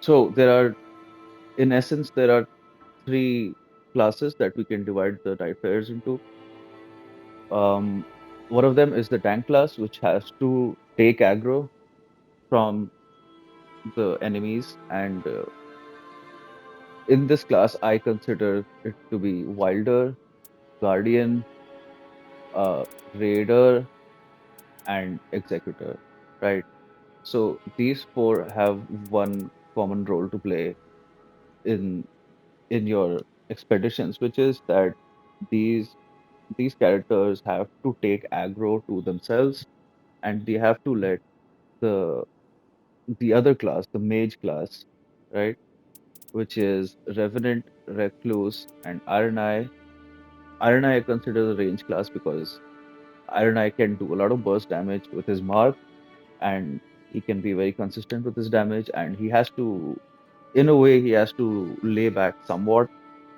So there are, in essence, there are three classes that we can divide the Nightfarers into. Um, One of them is the tank class, which has to take aggro from the enemies, and in this class, I consider it to be Wilder, Guardian, uh, Raider, and Executor, right? So these four have one common role to play in your expeditions, which is that these these characters have to take aggro to themselves, and they have to let the other class, the mage class, right, which is Revenant, Recluse, and Iron Eye. Iron Eye I consider the range class because Iron Eye can do a lot of burst damage with his mark, and he can be very consistent with his damage, and he has to, in a way, he has to lay back somewhat.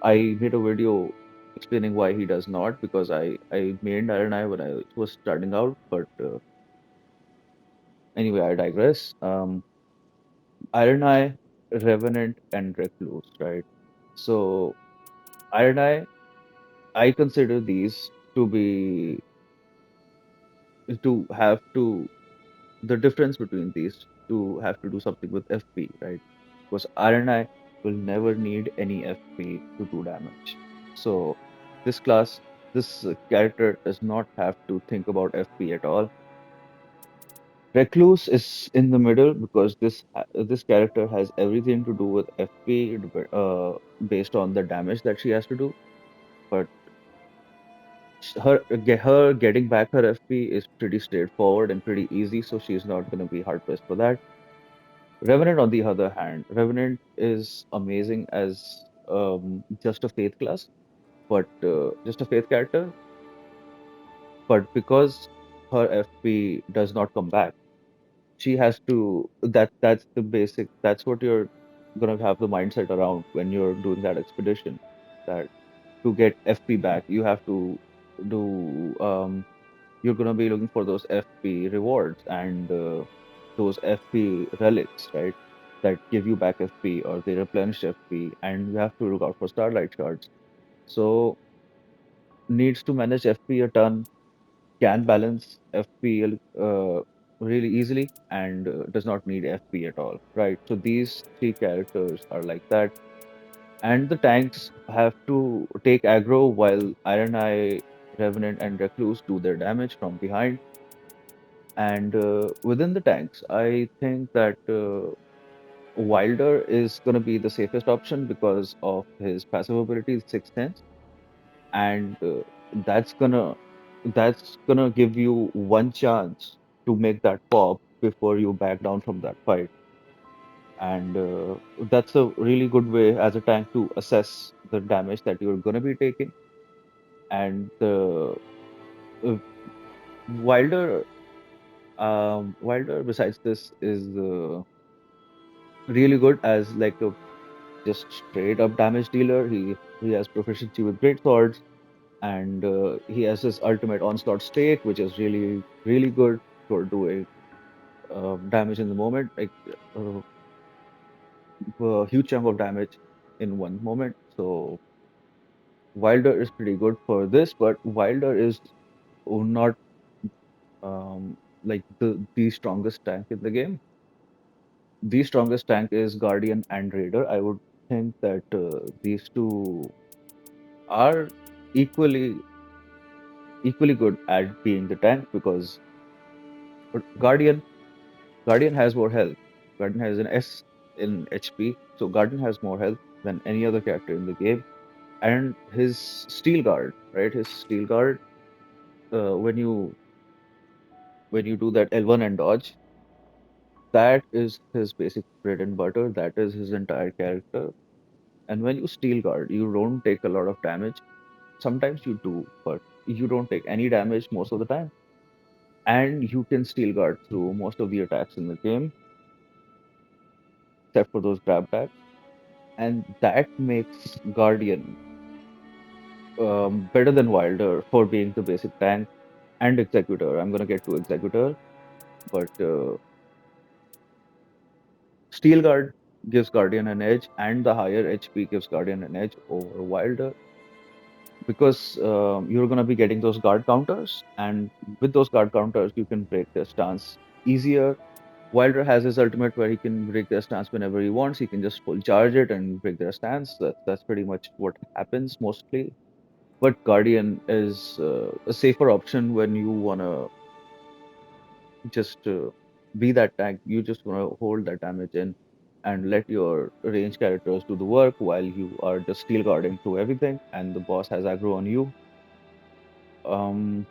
I made a video explaining why he does not, because I made Iron Eye when I was starting out, but anyway, I digress. Iron Eye, Revenant, and Recluse, right? So Iron Eye, I consider these to be to have to the difference between these to have to do something with FP, right? Because Iron Eye will never need any FP to do damage. So this class, this character does not have to think about FP at all. Recluse is in the middle because this character has everything to do with FP based on the damage that she has to do. But her getting back her FP is pretty straightforward and pretty easy, so she's not going to be hard pressed for that. Revenant, on the other hand, Revenant is amazing as just a faith class, but just a faith character. But because her FP does not come back, she has to. That's the basic. That's what you're gonna have the mindset around when you're doing that expedition. That to get FP back, you have to do. You're gonna be looking for those FP rewards and those FP relics, right? That give you back FP or they replenish FP, and you have to look out for starlight shards. So needs to manage FP a ton, can balance FP really easily, and does not need FP at all, right? So these three characters are like that, and the tanks have to take aggro while Iron Eye, Revenant, and Recluse do their damage from behind. And within the tanks, I think that Wilder is going to be the safest option because of his passive ability, Sixth Sense, and that's gonna give you one chance to make that pop before you back down from that fight. And that's a really good way as a tank to assess the damage that you're going to be taking. And the uh, Wilder, Wilder, besides this, is really good as like a just straight up damage dealer. He has proficiency with great swords, and he has his ultimate onslaught stake, which is really good for doing damage in the moment, like uh, a huge chunk of damage in one moment. So Wilder is pretty good for this, but Wilder is not like the strongest tank in the game. The strongest tank is Guardian and Raider. I would think that these two are equally good at being the tank because Guardian has more health. Guardian has an S in HP, so Guardian has more health than any other character in the game. And his Steel Guard, right? His Steel Guard, when you do that L1 and dodge, that is his basic bread and butter. That is his entire character. And when you Steel Guard, you don't take a lot of damage. Sometimes you do, but you don't take any damage most of the time. And you can Steel Guard through most of the attacks in the game, except for those grab attacks. And that makes Guardian better than Wilder for being the basic tank and Executor. I'm gonna get to Executor, but Steel Guard. gives Guardian an edge, and the higher HP gives Guardian an edge over Wilder because you're going to be getting those guard counters, and with those guard counters, you can break their stance easier. Wilder has his ultimate where he can break their stance whenever he wants. He can just full charge it and break their stance. That's pretty much what happens mostly. But Guardian is a safer option when you wanna just be that tank. You just wanna hold that damage in and let your range characters do the work while you are just steel guarding through everything, and the boss has aggro on you. Um,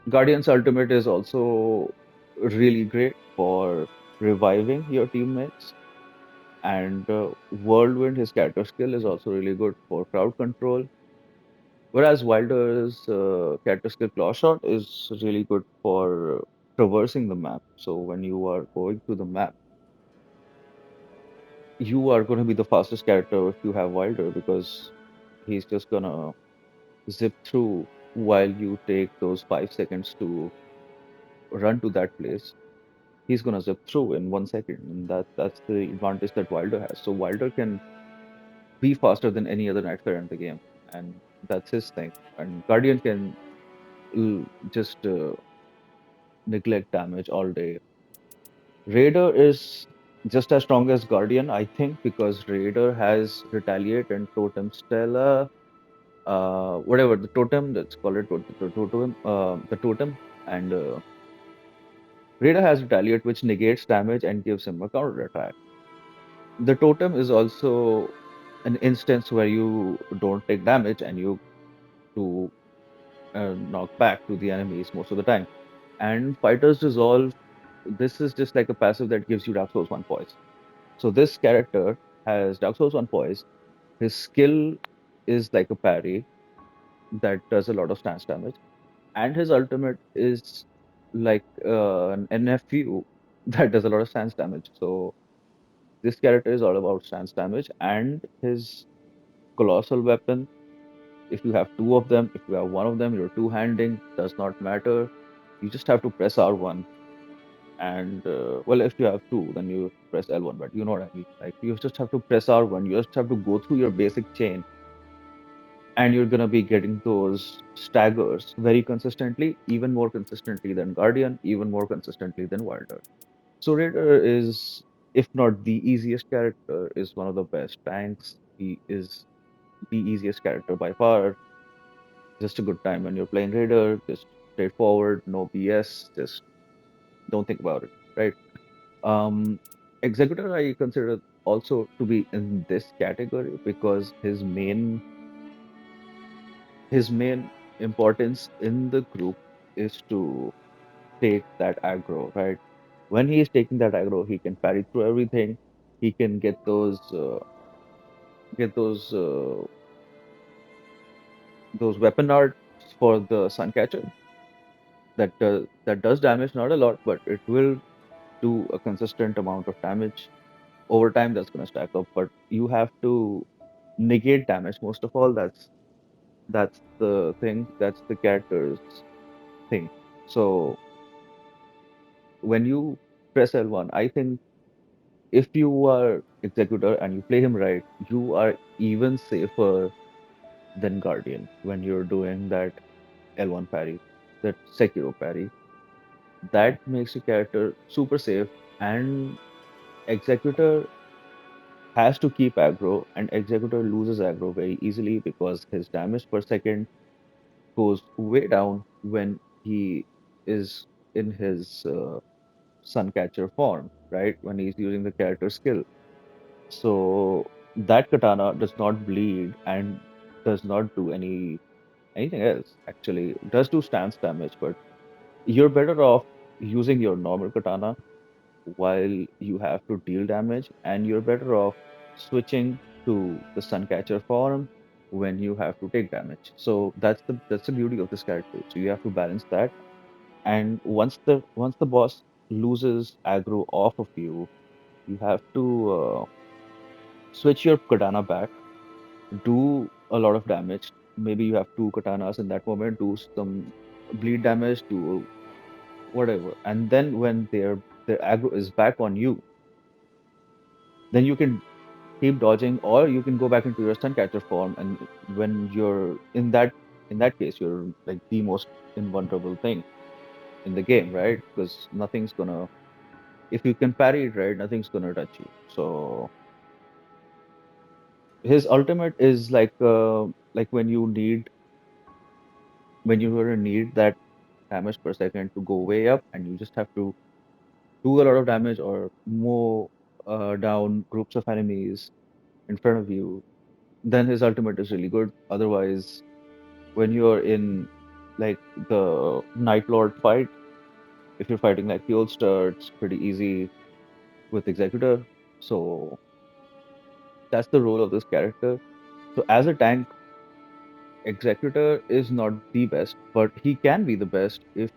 Guardian's ultimate is also really great for reviving your teammates. And Whirlwind, his character skill, is also really good for crowd control. Whereas Wilder's character skill Claw Shot is really good for traversing the map. So when you are going through the map, you are going to be the fastest character if you have Wilder because he's just gonna zip through while you take those 5 seconds to run to that place. He's gonna zip through in 1 second, and that's the advantage that Wilder has. So Wilder can be faster than any other Nightfarer in the game, and that's his thing. And Guardian can just neglect damage all day. Raider is just as strong as Guardian, I think, because Raider has Retaliate and Totem Stella, whatever the totem, let's call it the totem, and Raider has Retaliate, which negates damage and gives him a counter attack. The totem is also an instance where you don't take damage and you to knock back to the enemies most of the time. And Fighter's Resolve, this is just like a passive that gives you Dark Souls 1 poise. So this character has Dark Souls 1 poise. His skill is like a parry that does a lot of stance damage. And his ultimate is like an NFU that does a lot of stance damage. So this character is all about stance damage. And his colossal weapon, if you have two of them, if you have one of them, you're two-handing, does not matter. You just have to press R1 and well, if you have two, then you press L1. But you know what I mean. Like you just have to press R1. You just have to go through your basic chain, and you're gonna be getting those staggers very consistently, even more consistently than Guardian, even more consistently than Wilder. So Raider is, if not the easiest character, is one of the best tanks. He is the easiest character by far. Just a good time when you're playing Raider. Just straightforward, no BS. Just don't think about it, right? Um, Executor I consider also to be in this category because his main importance in the group is to take that aggro, right? When he is taking that aggro, he can parry through everything. He can get those weapon arts for the Suncatcher that does damage, not a lot, but it will do a consistent amount of damage over time. That's going to stack up, but you have to negate damage most of all. That's the thing. That's the character's thing. So when you press L1, I think if you are Executor and you play him right, you are even safer than Guardian when you're doing that L1 parry, that Sekiro parry. That makes your character super safe, and Executor has to keep aggro, and Executor loses aggro very easily because his damage per second goes way down when he is in his Suncatcher form, right? When he's using the character skill. So that katana does not bleed and does not do anything else. Actually, it does do stance damage, but you're better off using your normal katana while you have to deal damage, and you're better off switching to the Suncatcher form when you have to take damage. So that's the beauty of this character. So you have to balance that, and once the boss loses aggro off of you, you have to switch your katana back, do a lot of damage. Maybe you have two katanas in that moment, do some bleed damage, do whatever, and then when their aggro is back on you, then you can keep dodging, or you can go back into your Suncatcher form. And when you're in that case, you're like the most invulnerable thing in the game, right? Because nothing's gonna, if you can parry it right, nothing's gonna touch you. So his ultimate is like when you were need that damage per second to go way up, and you just have to do a lot of damage or mow down groups of enemies in front of you, then his ultimate is really good. Otherwise, when you're in like the Night Lord fight, if you're fighting like the old star, it's pretty easy with Executor. So that's the role of this character. So as a tank, Executor is not the best, but he can be the best if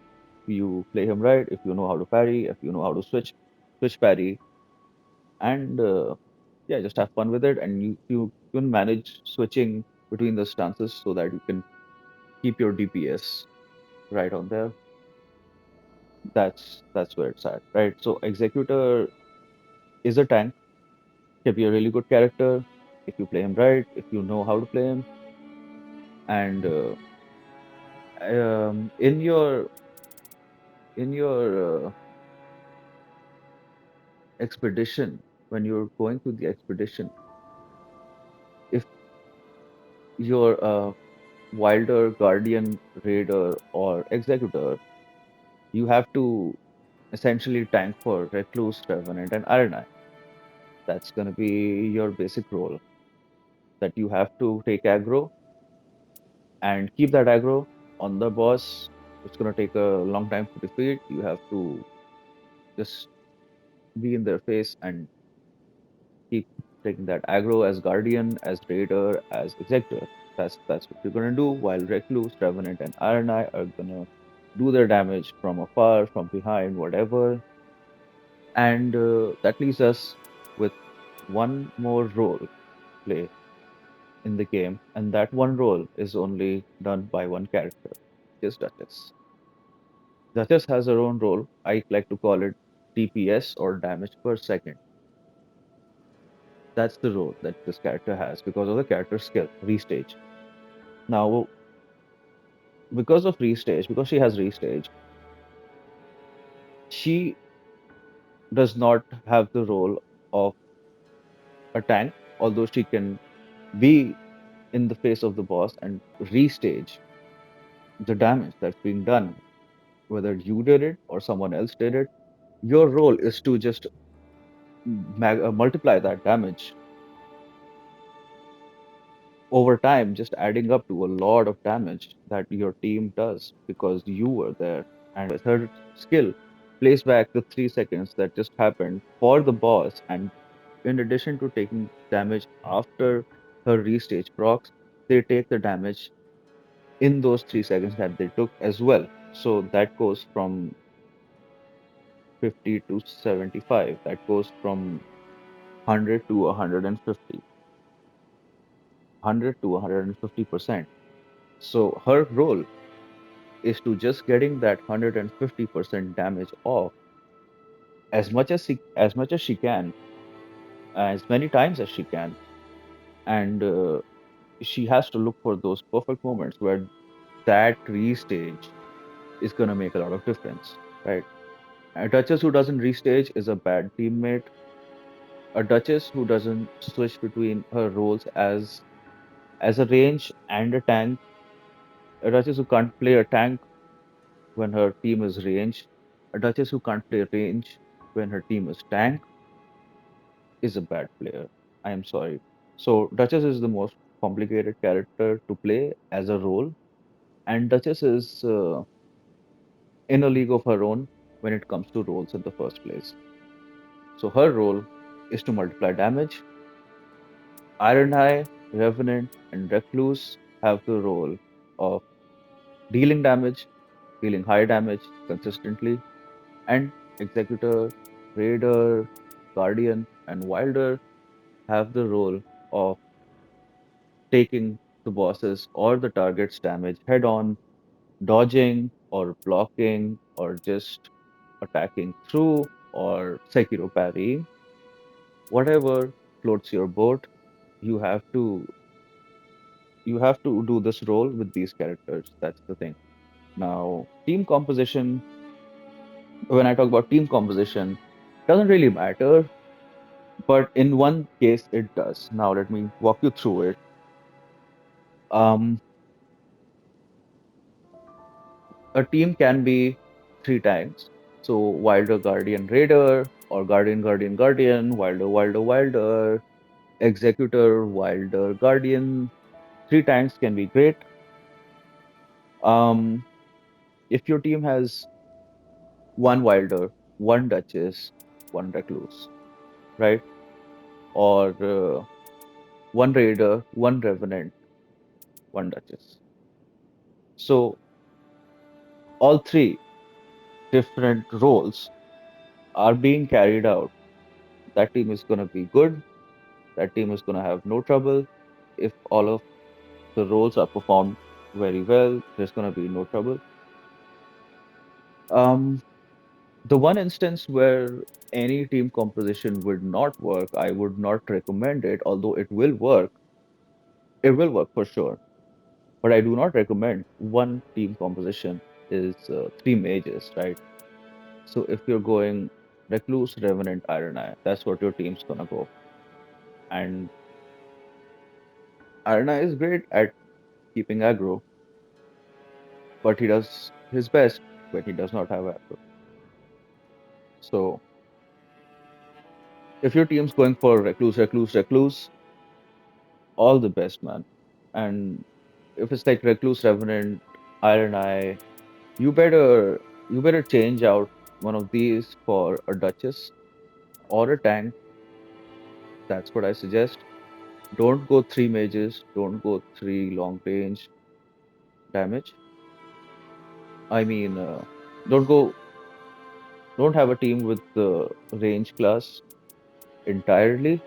you play him right, if you know how to parry, if you know how to switch parry, and yeah, just have fun with it. And you can manage switching between the stances so that you can keep your DPS right on there. That's where it's at, right? So Executor is a tank, can be a really good character if you play him right, if you know how to play him, and in your expedition, when you're going through the expedition, if you're a wilder, guardian, raider, or executor, you have to essentially tank for recluse, revenant, and arena. That's gonna be your basic role. That you have to take aggro and keep that aggro on the boss. It's gonna take a long time to defeat. You have to just be in their face and keep taking that aggro as guardian, as raider, as executor. That's what you're gonna do. While recluse, revenant, and RNI are gonna do their damage from afar, from behind, whatever. And that leaves us with one more role play in the game, and that one role is only done by one character, just Duchess. Duchess has her own role. I like to call it DPS or damage per second. That's the role that this character has because of the character skill, restage. Now, because of restage, because she has restage, she does not have the role of a tank, although she can be in the face of the boss and restage the damage that's being done, whether you did it or someone else did it. Your role is to just multiply that damage over time, just adding up to a lot of damage that your team does because you were there. And with her skill, plays back the 3 seconds that just happened for the boss. And in addition to taking damage after her restage procs, they take the damage in those 3 seconds that they took as well. So that goes from 50 to 75. That goes from 100 to 150, 100 to 150%. So her role is to just getting that 150% damage off as much as she can, as many times as she can, and she has to look for those perfect moments where that restage is gonna make a lot of difference, right? A Duchess who doesn't restage is a bad teammate. A Duchess who doesn't switch between her roles as a range and a tank. A Duchess who can't play a tank when her team is range. A Duchess who can't play range when her team is tank is a bad player. I am sorry. So Duchess is the most complicated character to play as a role, and Duchess is in a league of her own when it comes to roles in the first place. So her role is to multiply damage. Iron Eye, Revenant, and Recluse have the role of dealing damage, dealing high damage consistently, and Executor, Raider, Guardian, and Wilder have the role of taking the bosses or the target's damage head on, dodging or blocking or just attacking through or Sekiro parrying. Whatever floats your boat, you have to you have to do this role with these characters. That's the thing. Now, team composition, when I talk about team composition, doesn't really matter, but in one case it does. Now, let me walk you through it. Um, a team can be three tanks. So, Wilder, Guardian, Raider, or Guardian, Guardian, Guardian, Wilder, Wilder, Wilder, Executor, Wilder, Guardian. Three tanks can be great. Um, if your team has one Wilder, one Duchess, one Recluse, right? Or one Raider, one Revenant, one Duchess. So all three different roles are being carried out. That team is going to be good. That team is going to have no trouble. If all of the roles are performed very well, there's going to be no trouble. Um, the one instance where any team composition would not work, I would not recommend it, although it will work. It will work for sure. But I do not recommend one team composition is three mages, right? So if you're going Recluse, Revenant, Iron Eye, that's what your team's gonna go. And Iron Eye is great at keeping aggro, but he does his best when he does not have aggro. So if your team's going for Recluse, Recluse, Recluse, all the best, man. And if it's like Recluse, Revenant, Iron Eye, you better you better change out one of these for a Duchess or a tank. That's what I suggest. Don't go three mages. Don't go three long range damage. I mean, don't go. Don't have a team with the range class entirely.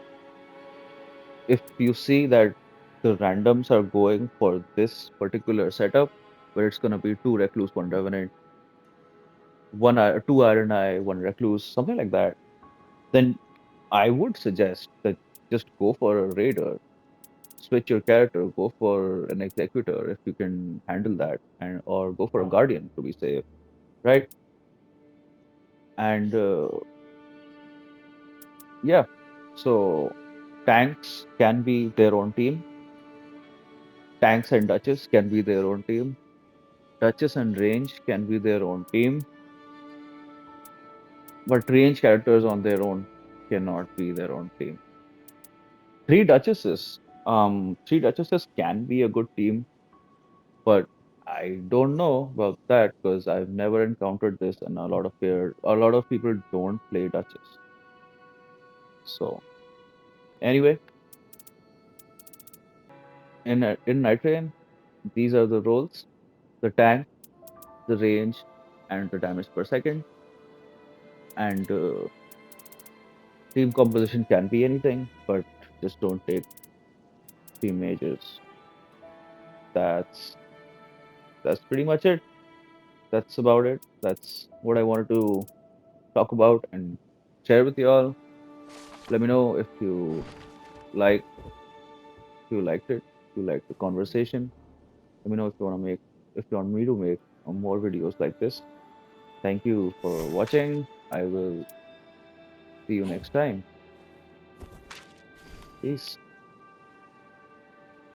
If you see that the randoms are going for this particular setup, where it's gonna be two recluse, one revenant, two iron eye, one recluse, something like that, then I would suggest that just go for a raider, switch your character, go for an executor if you can handle that, and or go for a guardian to be safe, right? And yeah, so tanks can be their own team. Tanks and duchess can be their own team. Duchess and range can be their own team, but range characters on their own cannot be their own team. Three duchesses can be a good team, but I don't know about that because I've never encountered this, and a lot of people don't play Duchess. So anyway, in Nightreign, these are the roles: the tank, the range, and the damage per second. And team composition can be anything, but just don't take team mages. That's that's pretty much it. That's about it. That's what I wanted to talk about and share with you all. Let me know if like you liked it, if you liked the conversation. Let me know if you want me to make more videos like this. Thank you for watching. I will see you next time. Peace.